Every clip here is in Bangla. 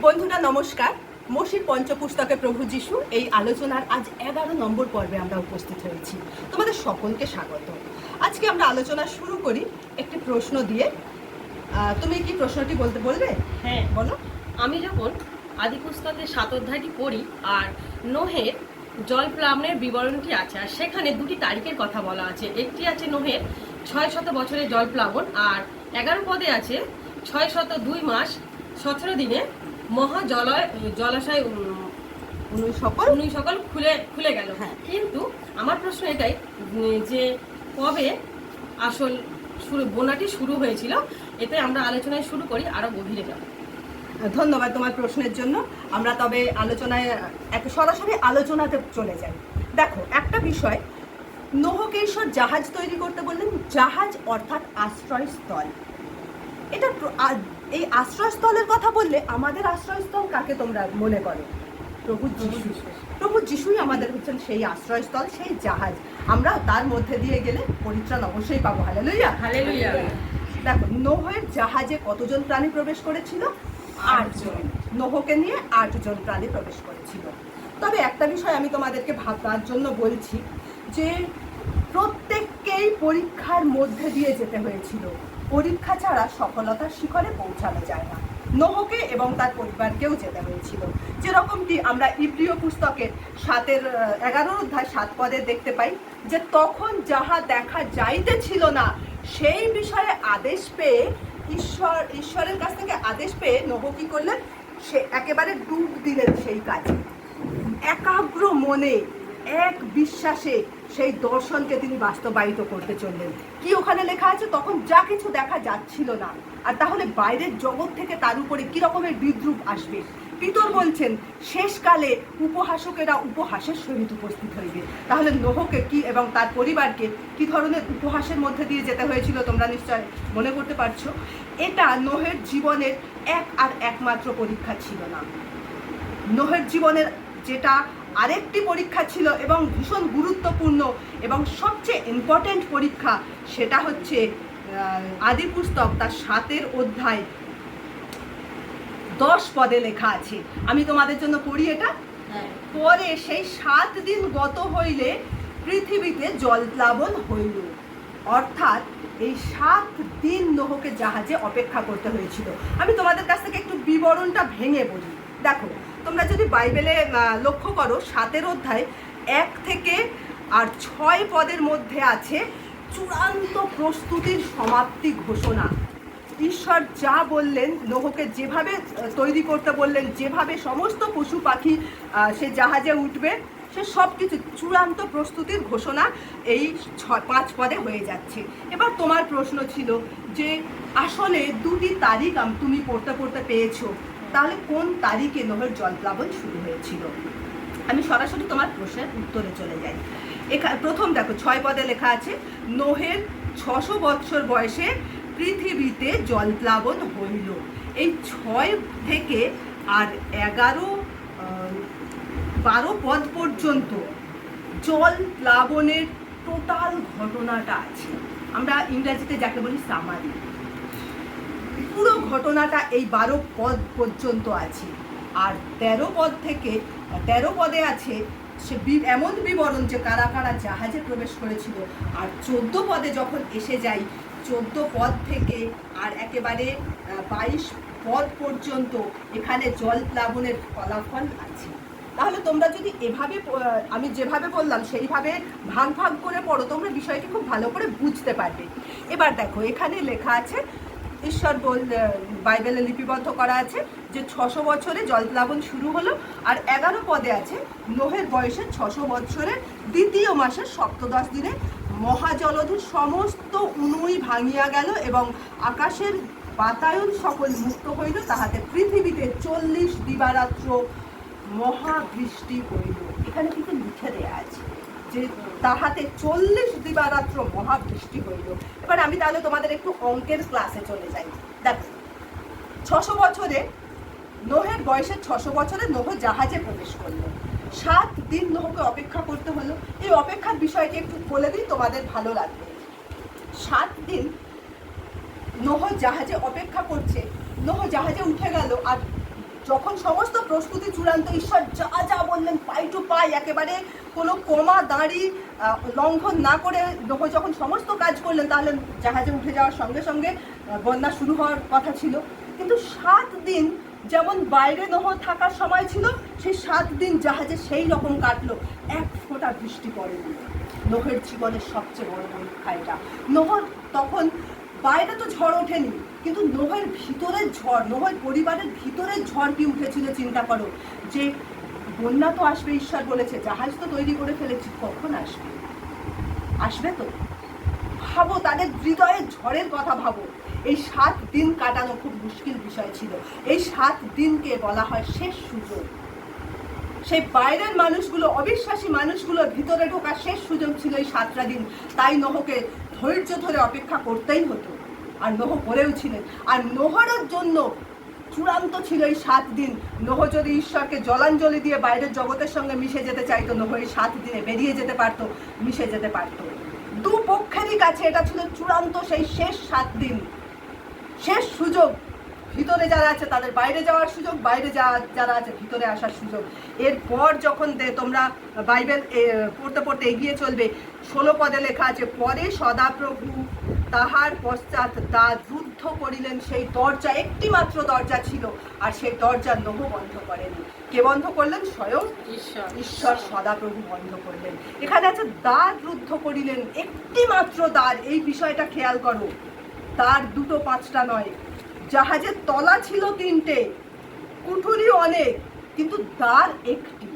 বন্ধুরা নমস্কার। মসির পঞ্চপুস্তকে প্রভু যিশু এই আলোচনার আজ 11 নম্বর পর্বে আমরা উপস্থিত হয়েছি। তোমাদের সকলকে স্বাগত। আজকে আমরা আলোচনা শুরু করি একটি প্রশ্ন দিয়ে। তুমি কি প্রশ্নটি বলবে? হ্যাঁ বলো। আমি যখন আদি পুস্তকের 7 অধ্যায়টি পড়ি আর নোহের জল প্লাবনের বিবরণটি আছে, আর সেখানে দুটি তারিখের কথা বলা আছে। একটি আছে নোহের 600 বছরের জল প্লাবন, আর 11 পদে আছে 602 মাস 17 দিনে মহা জলাশয় সকল খুলে গেল। হ্যাঁ, কিন্তু আমার প্রশ্ন এটাই যে কবে আসল বন্যাটি শুরু হয়েছিল, এতে আমরা আলোচনায় শুরু করি, আরো গভীরে যাব। ধন্যবাদ তোমার প্রশ্নের জন্য। আমরা তবে আলোচনায় সরাসরি আলোচনাতে চলে যাই। দেখো, একটা বিষয়, নোহকে ঈশ্বর জাহাজ তৈরি করতে বললেন। জাহাজ অর্থাৎ আশ্রয়স্থল। এটা এই আশ্রয়স্থলের কথা বললে আমাদের আশ্রয়স্থল কাকে তোমরা মনে করো? প্রভু যিশুই আমাদের হচ্ছেন সেই আশ্রয়স্থল, সেই জাহাজ। আমরা তার মধ্যে দিয়ে গেলে পরিত্রাণ অবশ্যই পাবো। Hallelujah, hallelujah. দেখো, নোহের জাহাজে কতজন প্রাণী প্রবেশ করেছিল? 8 জন। নোহকে নিয়ে 8 জন প্রাণী প্রবেশ করেছিল। তবে একটা বিষয় আমি তোমাদেরকে ভাববার জন্য বলছি, যে প্রত্যেককেই পরীক্ষার মধ্যে দিয়ে যেতে হয়েছিল। পরীক্ষা ছাড়া সফলতার শিখরে পৌঁছানো যায় না। নোহকে এবং তার পরিবারকেও যেতে হয়েছিল। যেরকমটি আমরা ইব্রিয় পুস্তকের 11 অধ্যায় 7 পদে দেখতে পাই, যে তখন যাহা দেখা যাইতেছিল না সেই বিষয়ে আদেশ পেয়ে ঈশ্বরের কাছ থেকে আদেশ পেয়ে নোহ কি করলেন? সে একেবারে ডুব দিলেন সেই কাজে। একাগ্র মনে, এক বিশ্বাসে সেই দর্শনকে তিনি বাস্তবায়িত করতে চললেন। কি ওখানে লেখা আছে? তখন যা কিছু দেখা যাচ্ছিল না। আর তাহলে বাইরের জগৎ থেকে তার উপরে কি রকমের বিদ্রুপ আসবে? পিতর বলছেন, শেষকালে উপহাসকেরা উপহাসের সহিত উপস্থিত হইবে। তাহলে নোহকে কি এবং তার পরিবারকে কি ধরনের উপহাসের মধ্যে দিয়ে যেতে হয়েছিল তোমরা নিশ্চয় মনে করতে পারছো। এটা নোহের জীবনের একমাত্র পরীক্ষা ছিল না। নোহের জীবনের যেটা আরেকটি পরীক্ষা ছিল এবং ভীষণ গুরুত্বপূর্ণ এবং সবচেয়ে ইম্পর্টেন্ট পরীক্ষা, সেটা হচ্ছে আদি পুস্তক তার 7 অধ্যায় 10 পদে লেখা আছে। আমি তোমাদের জন্য পড়ি এটা। পরে সেই 7 দিন গত হইলে পৃথিবীতে জলপ্লাবন হইল। অর্থাৎ এই 7 দিন নোহকে জাহাজে অপেক্ষা করতে হয়েছিল। আমি তোমাদের কাছ থেকে একটু বিবরণটা ভেঙে বলি। দেখো, তোমরা যদি বাইবেলে লক্ষ্য করো, 7 অধ্যায় 1 থেকে 6 পদের মধ্যে আছে চূড়ান্ত প্রস্তুতির সমাপ্তি ঘোষণা। ঈশ্বর যা বললেন, নোহকে যেভাবে তৈরি করতে বললেন, যেভাবে সমস্ত পশু পাখি সে জাহাজে উঠবে, সে সব কিছু চূড়ান্ত প্রস্তুতির ঘোষণা এই 5 পদে হয়ে যাচ্ছে। এবার তোমার প্রশ্ন ছিল যে আসলে 2টি তারিখ তুমি পড়তে পেয়েছো, তাহলে কোন তারিখে নোহের জলপ্লাবন শুরু হয়েছিল? আমি সরাসরি তোমার প্রশ্নের উত্তরে চলে যাই। এখানে প্রথম দেখো, 6 পদে লেখা আছে, নোহের 600 বৎসর বয়সে পৃথিবীতে জলপ্লাবন হইল। এই 6 থেকে আর 12 পদ পর্যন্ত জল প্লাবনের টোটাল ঘটনাটা আছে। আমরা ইংরেজিতে যাকে বলি সামারি। পুরো ঘটনাটা এই 12 পদ পর্যন্ত আছে। আর 13 পদে আছে সে এমন বিবরণ যে কারা কারা জাহাজে প্রবেশ করেছিল। আর 14 পদে যখন এসে যাই, 14 পদ থেকে আর একেবারে 22 পদ পর্যন্ত এখানে জল প্লাবনের ফলাফল আছে। তাহলে তোমরা যদি এভাবে আমি যেভাবে বললাম সেইভাবে ভাগ করে পড়ো, তোমরা বিষয়টি খুব ভালো করে বুঝতে পারবে। এবার দেখো, এখানে লেখা আছে, ঈশ্বর বাইবেলে লিপিবদ্ধ করা আছে যে 600 বছরে জলপ্লাবন শুরু হলো। আর 11 পদে আছে, নোহের বয়সে 600 বছরের 2য় মাসের সপ্তদশ দিনে মহাজলধির সমস্ত উনুই ভাঙিয়া গেল এবং আকাশের বাতায়ন সকল মুক্ত হইল, তাহাতে পৃথিবীতে 40 দিবারাত্র মহাবৃষ্টি হইল। এখানে কিন্তু লিখে দেয়া আছে যে তাহাতে 40 দিবারাত্র মহাবৃষ্টি হইল। এবার আমি তাহলে তোমাদের একটু অঙ্কের ক্লাসে চলে যাই। দেখো, 600 বছরে নোহের বয়সে 600 বছরে নোহ জাহাজে প্রবেশ করলো। 7 দিন নোহকে অপেক্ষা করতে হলো। এই অপেক্ষার বিষয়টি একটু বলে দিই, তোমাদের ভালো লাগবে। 7 দিন নোহ জাহাজে অপেক্ষা করছে। নোহ জাহাজে উঠে গেল আর যখন সমস্ত প্রস্তুতি চূড়ান্ত, ঈশ্বর যা যা বললেন পাই টু পাই, একেবারে কোনো কমা দাঁড়ি লঙ্ঘন না করে নোহ যখন সমস্ত কাজ করলেন, তাহলে জাহাজে উঠে যাওয়ার সঙ্গে সঙ্গে বন্যা শুরু হওয়ার কথা ছিল। কিন্তু 7 দিন যেমন বাইরে নোহ থাকার সময় ছিল, সেই 7 দিন জাহাজে সেই রকম কাটলো, এক ফোঁটা বৃষ্টি পড়েনি। নোহের জীবনের সবচেয়ে বড় পরীক্ষা এটা। নোহ তখন বাইরে তো ঝড় ওঠেনি, কিন্তু নোহের ভিতরের ঝড়, নোহের পরিবারের ভিতরের ঝড় কি উঠেছিল চিন্তা করো। যে বন্যা তো আসবে, ঈশ্বর বলেছে, জাহাজ তো তৈরি করে ফেলেছি, কখন আসবে? আসবে তো। ভাবো তাদের হৃদয়ের ঝড়ের কথা ভাবো। এই 7 দিন কাটানো খুব মুশকিল বিষয় ছিল। এই 7 দিনকে বলা হয় শেষ সুযোগ। সেই বাইরের মানুষগুলো, অবিশ্বাসী মানুষগুলোর ভিতরে ঢোকার শেষ সুযোগ ছিল এই 7টা দিন। তাই নোহকে ধৈর্য ধরে অপেক্ষা করতেই হতো, আর নোহ করেও ছিলেন। আর নোহরের জন্য চূড়ান্ত ছিল এই 7 দিন। নোহ যদি ঈশ্বরকে জলাঞ্জলি দিয়ে বাইরের জগতের সঙ্গে মিশে যেতে চাইতো, নোহ এই 7 দিনে বেরিয়ে যেতে পারতো, মিশে যেতে পারতো। দু পক্ষেরই কাছে এটা ছিল চূড়ান্ত সেই শেষ 7 দিন, শেষ সুযোগ। ভিতরে যারা আছে তাদের বাইরে যাওয়ার সুযোগ, বাইরে যারা আছে ভিতরে আসার সুযোগ। এরপর যখন তোমরা বাইবেল পড়তে পড়তে এগিয়ে চলবে, 16 পদে লেখা আছে, পরে সদাপ্রভু তাহার পশ্চাৎ দ্বার রুদ্ধ করিলেন। সেই দরজা, একটি মাত্র দরজা ছিল, আর সেই দরজা নোহ বন্ধ করেনি। কে বন্ধ করলেন? স্বয়ং ঈশ্বর সদাপ্রভু বন্ধ করলেন। এখানে আছে দ্বার রুদ্ধ করিলেন, একটি মাত্র দ্বার। এই বিষয়টা খেয়াল করো, দ্বার 2টো 5টা নয়। জাহাজের তলা ছিল 3টে, কুঠুরি অনেক, কিন্তু দ্বার একটি,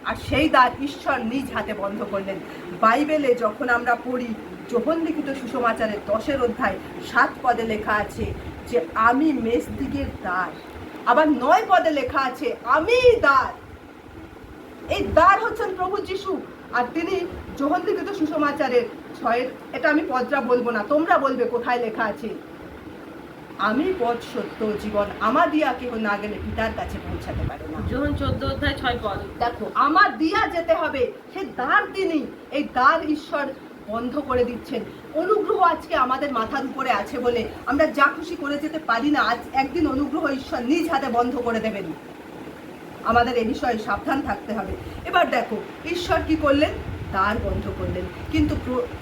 আর সেই দ্বার ঈশ্বর নিজ হাতে বন্ধ করলেন। বাইবেলে যখন আমরা পড়ি, যোহন লিখিত সুসমাচারের 10 অধ্যায় 7 পদে লেখা আছে যে আমি মেষদিগের দ্বার। আবার 9 পদে লেখা আছে আমি দ্বার। এই দ্বার হচ্ছেন প্রভু যিশু। আর তিনি যোহন লিখিত সুসমাচারের 6, এটা আমি পদটা বলবো না, তোমরা বলবে কোথায় লেখা আছে। আমি পথ সত্য জীবন, আমার দিয়া কেউ না গেলে পিতার কাছে পৌঁছাতে পারে না। যোহন 14 অধ্যায় 6 পদ। দেখো, আমার দিয়া যেতে হবে, সে দ্বার তিনি। এই দ্বার ঈশ্বর বন্ধ করে দিচ্ছেন। অনুগ্রহ আজকে আমাদের মাথার উপরে আছে বলে আমরা যা খুশি করে যেতে পারি না। আজ একদিন অনুগ্রহ ঈশ্বর নিজ হাতে বন্ধ করে দেবেন। আমাদের এই বিষয়ে সাবধান থাকতে হবে। এবার দেখো ঈশ্বর কি করলেন? দ্বার বন্ধ করলেন। কিন্তু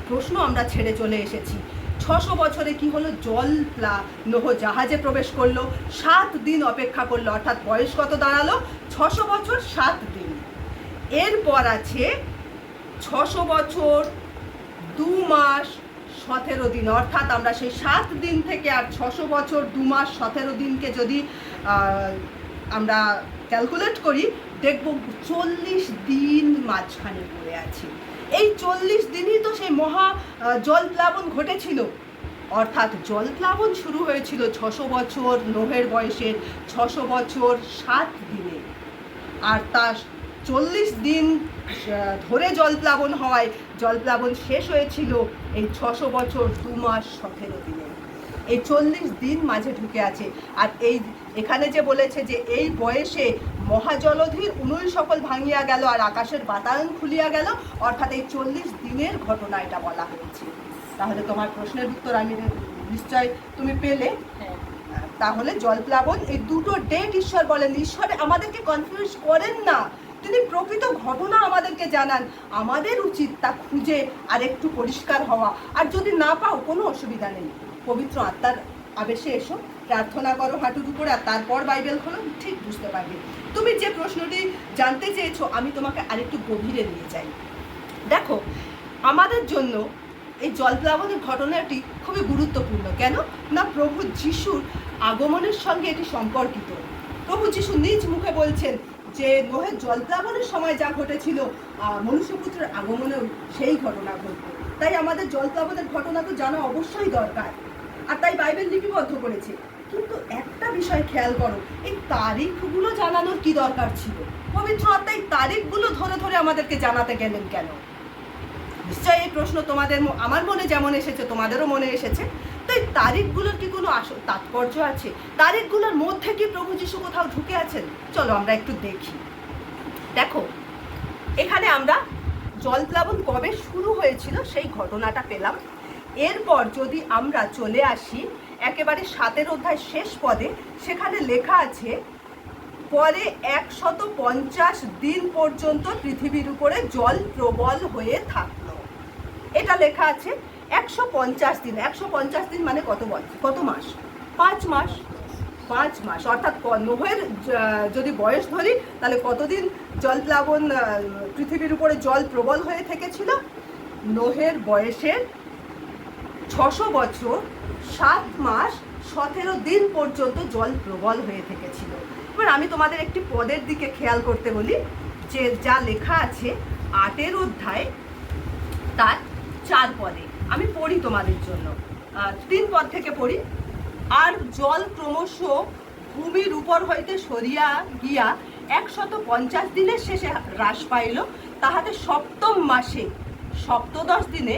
প্রশ্ন আমরা ছেড়ে চলে এসেছি, 600 বছরে কি হলো? নোহ জাহাজে প্রবেশ করলো, 7 দিন অপেক্ষা করলো, অর্থাৎ বয়স কত দাঁড়ালো? 600 বছর 7 দিন। এরপর আছে 600 বছর 2 মাস 17 দিন, অর্থাৎ আমরা সেই 7 দিন থেকে আর 600 বছর 2 মাস 17 দিনকে যদি আমরা ক্যালকুলেট করি, দেখব 40 দিন মাঝখানে পড়ে আছে। এই 40 দিনই তো সেই মহা জলপ্লাবন ঘটেছিল। অর্থাৎ জলপ্লাবন শুরু হয়েছিল 600 বছর নোহের বয়সের 600 বছর 7 দিনে, আর তার 40 দিন ধরে জলপ্লাবন হওয়ায় জলপ্লাবন শেষ হয়েছিল এই 600 বছর 2 মাস 17 দিনে। এই 40 দিন মাঝে ঢুকে আছে। আর এখানে যে বলেছে যে এই বয়সে মহাজলধির উনুল সকল ভাঙিয়া গেল আর আকাশের বাতায়ন খুলিয়া গেল, অর্থাৎ এই 40 দিনের ঘটনা এটা বলা হয়েছে। তাহলে তোমার প্রশ্নের উত্তর আমি নিশ্চয় তুমি পেলে। তাহলে জলপ্লাবন, এই দুটো ডেট ঈশ্বর বলেন। ঈশ্বর আমাদেরকে কনফিউজ করেন না, তিনি প্রকৃত ঘটনা আমাদেরকে জানান। আমাদের উচিত তা খুঁজে আর একটু পরিষ্কার হওয়া। আর যদি না পাও, কোনো অসুবিধা নেই, পবিত্র আত্মার আবেশে এসো, প্রার্থনা করো হাঁটুর উপরে, আর তারপর বাইবেল খোলো, ঠিক বুঝতে পারবে। তুমি যে প্রশ্নটি জানতে চেয়েছো, আমি তোমাকে আরেকটু গভীরে নিয়ে যাই। দেখো, আমাদের জন্য এই জলপ্লাবনের ঘটনাটি খুবই গুরুত্বপূর্ণ। কেন না? প্রভু যিশুর আগমনের সঙ্গে এটি সম্পর্কিত। প্রভু যিশু নিজ মুখে বলছেন যে নোহের জলপ্লাবনের সময় যা ঘটেছিল, মনুষ্যপুত্রের আগমনেও সেই ঘটনা ঘটবে। তাই আমাদের জলপ্লাবনের ঘটনা তো জানা অবশ্যই দরকার, আর তাই বাইবেল লিপিবদ্ধ করেছে। কিন্তু একটা বিষয় খেয়াল করো, এই তারিখগুলো জানানোর কি দরকার ছিল? পবিত্র আত্মা এই তারিখগুলো ধরে ধরে আমাদেরকে জানাতে গেলেন কেন? নিশ্চয়ই এই প্রশ্ন তোমাদের, আমার মনে যেমন এসেছে তোমাদেরও মনে এসেছে। তো এই তারিখগুলোর কি কোনো আসল তাৎপর্য আছে? তারিখগুলোর মধ্যে কি প্রভু যিশু কোথাও ঢুকে আছেন? চলো আমরা একটু দেখি। দেখো, এখানে আমরা জলপ্লাবন কবে শুরু হয়েছিল সেই ঘটনাটা পেলাম। এরপর যদি আমরা চলে আসি একেবারে 7 অধ্যায় শেষ পদে, সেখানে লেখা আছে পরে 150 দিন পর্যন্ত পৃথিবীর উপরে জল প্রবল হয়ে থাকলো। এটা লেখা আছে 150 দিন। 150 দিন মানে কত মাস? 5 মাস। 5 মাস অর্থাৎ নোহের যদি বয়স ধরি তাহলে কতদিন জলপ্লাবন পৃথিবীর উপরে জল প্রবল হয়ে থেকেছিল? নোহের বয়সের 600 বছর 7 মাস 17 দিন পর্যন্ত জল প্রবল হয়ে থেকেছিল। এবার আমি তোমাদের একটি পদের দিকে খেয়াল করতে বলি, যে যা লেখা আছে 8 অধ্যায় তার 4 পদে। আমি পড়ি তোমাদের জন্য, 3 পদ থেকে পড়ি। আর জল ক্রমশ ভূমির উপর হইতে সরিয়া গিয়া 150 দিনের শেষে হ্রাস পাইল, তাহাতে 7ম মাসে 17 দিনে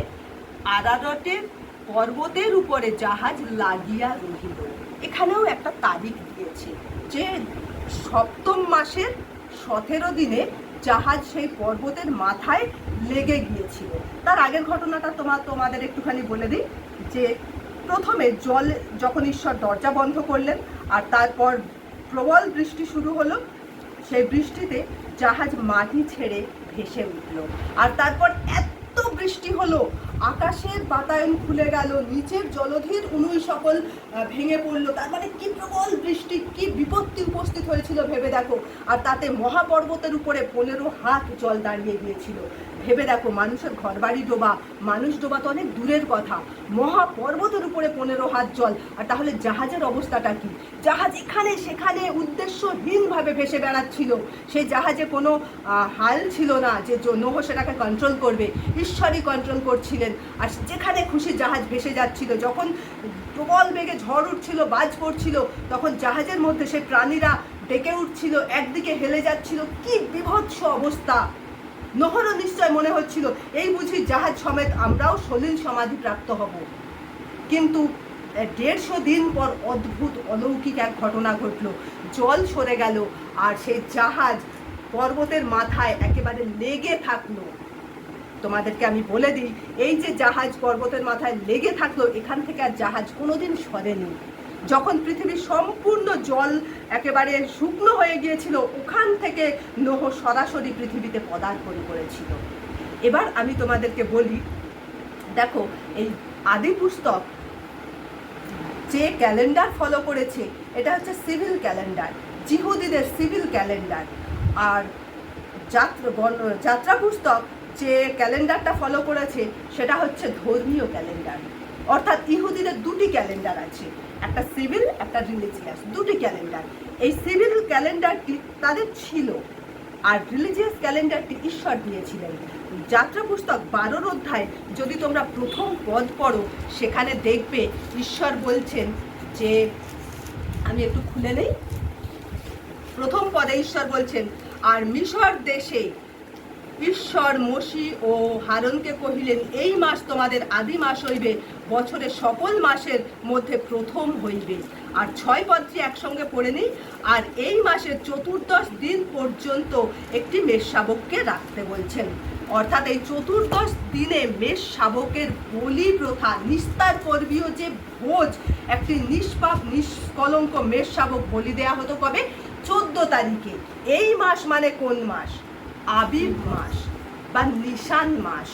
আরারটের পর্বতের উপরে জাহাজ লাগিয়া রহিল। এখানেও একটা তারিখ দিয়েছে যে 7ম মাসের 17 দিনে জাহাজ সেই পর্বতের মাথায় লেগে গিয়েছিল। তার আগের ঘটনাটা তোমাদের একটুখানি বলে দিই, যে প্রথমে জল যখন ঈশ্বর দরজা বন্ধ করলেন আর তারপর প্রবল বৃষ্টি শুরু হলো, সেই বৃষ্টিতে জাহাজ মাটি ছেড়ে ভেসে উঠল। আর তারপর এত বৃষ্টি হলো, আকাশের বাতায়ন খুলে গেল, নিচের জলধির উনুই সকল ভেঙে পড়লো। তার মানে কি প্রবল বৃষ্টি, কি বিপত্তি উপস্থিত হয়েছিল ভেবে দেখো। আর তাতে মহাপর্বতের উপরে 15 হাত জল দাঁড়িয়ে গিয়েছিল। ভেবে দেখো, মানুষের ঘরবাড়ি ডোবা, মানুষ ডোবা তো অনেক দূরের কথা, মহাপর্বতের উপরে 15 হাত জল। আর তাহলে জাহাজের অবস্থাটা কি? জাহাজ এখানে সেখানে উদ্দেশ্যহীনভাবে ভেসে বেড়াচ্ছিল। সেই জাহাজে কোনো হাল ছিল না যে নোহ সেটাকে কন্ট্রোল করবে, ঈশ্বরই কন্ট্রোল করছিলেন। আর যেখানে খুশি জাহাজ ভেসে যাচ্ছিল। যখন প্রবল বেগে ঝড় উঠছিল, বাজ পড়ছিল, তখন জাহাজের মধ্যে সেই প্রাণীরা ডেকে উঠছিল, একদিকে হেলে যাচ্ছিল। কি বিভৎস অবস্থা! নোহরও নিশ্চয় মনে হচ্ছিল এই বুঝি জাহাজ সমেত আমরাও সলিল সমাধি প্রাপ্ত হব। কিন্তু 150 দিন পর অদ্ভুত অলৌকিক এক ঘটনা ঘটল। জল সরে গেল আর সেই জাহাজ পর্বতের মাথায় একেবারে লেগে থাকলো। তোমাদেরকে আমি বলে দিই, এই যে জাহাজ পর্বতের মাথায় লেগে থাকলো, এখান থেকে আর জাহাজ কোনোদিন সরেনি। যখন পৃথিবীর সম্পূর্ণ জল একেবারে শুকনো হয়ে গিয়েছিল, ওখান থেকে নোহ সরাসরি পৃথিবীতে পদার্পণ করেছিল। এবার আমি তোমাদেরকে বলি, দেখো এই আদি পুস্তক যে ক্যালেন্ডার ফলো করেছে, এটা হচ্ছে সিভিল ক্যালেন্ডার, জিহুদীদের সিভিল ক্যালেন্ডার। আর যাত্রা পুস্তক যে ক্যালেন্ডারটা ফলো করেছে সেটা হচ্ছে ধর্মীয় ক্যালেন্ডার। অর্থাৎ ইহুদিদের দুটি ক্যালেন্ডার আছে, একটা সিভিল, একটা রিলিজিয়াস, দুটি ক্যালেন্ডার। এই সিভিল ক্যালেন্ডারটি তাদের ছিল, আর রিলিজিয়াস ক্যালেন্ডারটি ঈশ্বর দিয়েছিলেন। যাত্রা পুস্তক 12 অধ্যায় যদি তোমরা প্রথম পদ পড়ো, সেখানে দেখবে ঈশ্বর বলছেন যে, আমি একটু খুলে নেই, প্রথম পদে ঈশ্বর বলছেন, আর মিশর দেশে ঈশ্বর মোশি ও হারনকে কহিলেন, এই মাস তোমাদের আদি মাস হইবে, বছরের সকল মাসের মধ্যে প্রথম হইবে। আর 6 পদটি একসঙ্গে পড়ে নিই। আর এই মাসের 14 দিন পর্যন্ত একটি মেষ শাবককে রাখতে বলছেন। অর্থাৎ এই 14 দিনে মেষ শাবকের বলি প্রথা, নিস্তার পর্বীয় যে ভোজ, একটি নিষ্পাপ নিষ্কলঙ্ক মেষ শাবক বলি দেয়া হতো কবে? 14 তারিখে। এই মাস মানে কোন মাস? আবিব মাস বা নিশান মাস।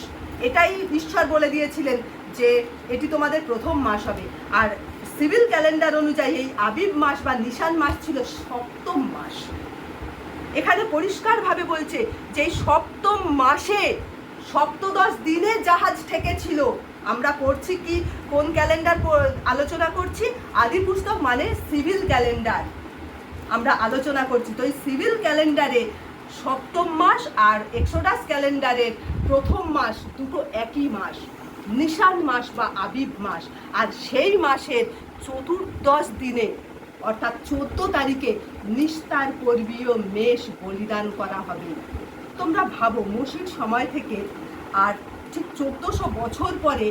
এটাই ঈশ্বর বলে দিয়েছিলেন যে এটি তোমাদের প্রথম মাস হবে। আর সিভিল ক্যালেন্ডার অনুযায়ী এই আবিব মাস বা নিশান মাস ছিল 7ম মাস। এখানে পরিষ্কারভাবে বলছে যে এই 7ম মাসে 17 দিনে জাহাজ ঠেকেছিল। আমরা পড়ছি কি, কোন ক্যালেন্ডার আলোচনা করছি? আদি পুস্তক মানে সিভিল ক্যালেন্ডার আমরা আলোচনা করছি। তো এই সিভিল ক্যালেন্ডারে 7ম মাস আর এক্সোডাস ক্যালেন্ডারের প্রথম মাস দুটো একই মাস, নিশান মাস বা আবিব মাস। আর সেই মাসের 14 দিনে অর্থাৎ 14 তারিখে নিস্তার পর্বীয় মেষ বলিদান করা হবে। তোমরা ভাবো, মোশির সময় থেকে আর ঠিক 1400 বছর পরে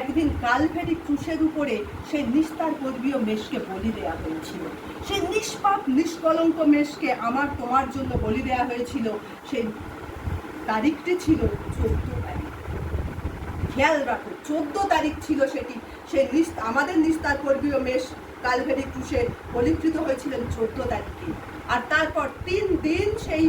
একদিন কালভেরি ক্রুশের উপরে সেই নিস্তার পর্বীয় মেষকে বলি দেওয়া হয়েছিল। সেই নিষ্পাপ নিষ্কলঙ্ক মেষকে আমার তোমার জন্য বলি দেওয়া হয়েছিল। সেই তারিখটি ছিল 14 তারিখ। খেয়াল রাখো, 14 তারিখ ছিল সেটি। সেই আমাদের নিস্তার পর্বীয় মেষ কালভেরি ক্রুশে বলিকৃত হয়েছিলেন 14 তারিখে। আর তারপর 3 দিন সেই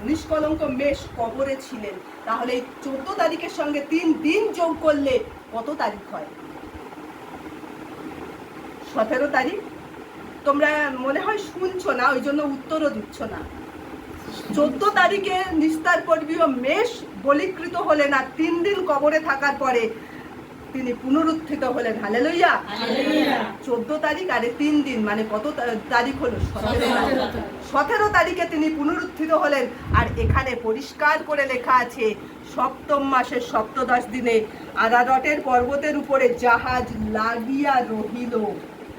নিষ্কলঙ্ক মেষ কবরে ছিলেন। তাহলে এই 14 তারিখের সঙ্গে 3 দিন যোগ করলে কত তারিখ হয়? 17 তারিখ। তোমরা মনে হয় শুনছো না, ওই জন্য উত্তরও দিচ্ছ না। 14 তারিখে নিস্তার পর্বীয় মেষ বলীকৃত হলেন, আর 3 দিন কবরে থাকার পরে তিনি পুনরুত্থিত হলেন। হালেলুয়া। 14 তারিখ আর 3 দিন মানে কত তারিখ হলো? 17 তারিখে তিনি পুনরুত্থিত হলেন। আর এখানে পরিষ্কার করে লেখা আছে, সপ্তম মাসের সপ্তদশ দিনে আরারটের পর্বতের উপরে জাহাজ লাগিয়া রহিল।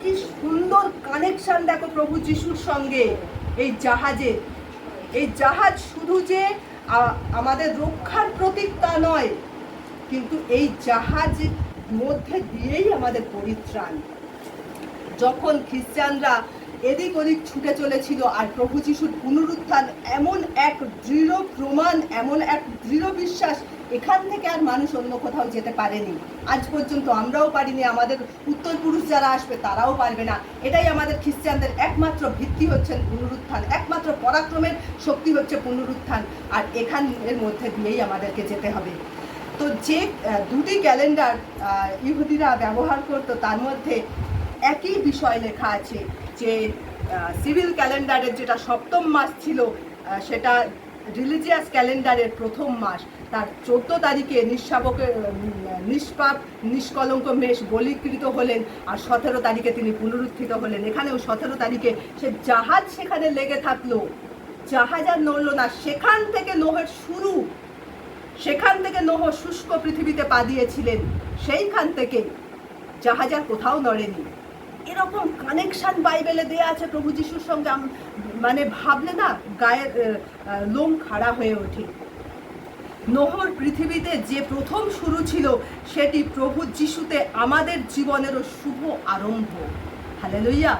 কি সুন্দর কানেকশন দেখো প্রভু যিশুর সঙ্গে এই জাহাজে। এই জাহাজ শুধু যে আমাদের রক্ষার প্রতীক তা নয়, কিন্তু এই জাহাজ মধ্যে দিয়েই আমাদের পরিত্রাণ। যখন খ্রিস্টানরা এদিক ওদিক ছুটে চলেছিল, আর প্রভু যিশুর পুনরুত্থান এমন এক দৃঢ় প্রমাণ, এমন এক দৃঢ় বিশ্বাস, এখান থেকে আর মানুষ অন্য কোথাও যেতে পারেনি। আজ পর্যন্ত আমরাও পারিনি, আমাদের উত্তর পুরুষ যারা আসবে তারাও পারবে না। এটাই আমাদের খ্রিস্টানদের একমাত্র ভিত্তি হচ্ছেন পুনরুত্থান, একমাত্র পরাক্রমের শক্তি হচ্ছে পুনরুত্থান। আর এখানের মধ্যে দিয়েই আমাদেরকে যেতে হবে। তো যে দুটি ক্যালেন্ডার ইহুদিরা ব্যবহার করত, তার মধ্যে একই বিষয় লেখা আছে যে সিভিল ক্যালেন্ডারের যেটা সপ্তম মাস ছিল, সেটা রিলিজিয়াস ক্যালেন্ডারের প্রথম মাস। তার 14 তারিখে নিষ্পাপ নিষ্কলঙ্ক মেষ বলীকৃত হলেন, আর 17 তারিখে তিনি পুনরুত্থিত হলেন। এখানেও 17 তারিখে সে জাহাজ সেখানে লেগে থাকলো, জাহাজ আর নড়ল না। সেখান থেকে নোহের শুরু, সেখান থেকে নোহ শুষ্ক পৃথিবীতে পা দিয়েছিলেন, সেইখান থেকে জাহাজ আর কোথাও নড়েনি। এরকম কানেকশন বাইবেলে দেয়া আছে প্রভু যিশুর সঙ্গে, মানে ভাবলে না গায়ের লোম খাড়া হয়ে ওঠে। নোহর পৃথিবীতে যে প্রথম শুরু ছিল, সেটি প্রভু যিশুতে আমাদের জীবনেরও শুভ আরম্ভ। হালেলুয়া।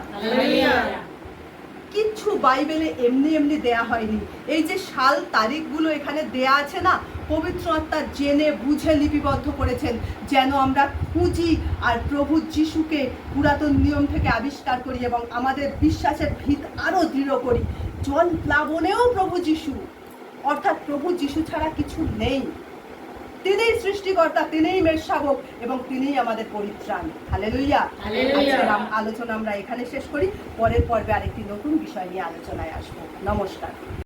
কিচ্ছু বাইবেলে এমনি এমনি দেয়া হয়নি। এই যে সাল তারিখগুলো এখানে দেয়া আছে না, পবিত্র আত্মা জেনে বুঝে লিপিবদ্ধ করেছেন, যেন আমরা খুঁজি আর প্রভু যিশুকে পুরাতন নিয়ম থেকে আবিষ্কার করি এবং আমাদের বিশ্বাসের ভিত আরো দৃঢ় করি। জল প্লাবনেও প্রভু যিশু, অর্থাৎ প্রভু যিশু ছাড়া কিছু নেই। তিনিই সৃষ্টিকর্তা, তিনিই মেষশাবক এবং তিনিই আমাদের পরিত্রাণ। হালেলুয়া। আজকের আলোচনা আমরা এখানে শেষ করি। পরের পর্বে আরেকটি নতুন বিষয় নিয়ে আলোচনায় আসবো। নমস্কার।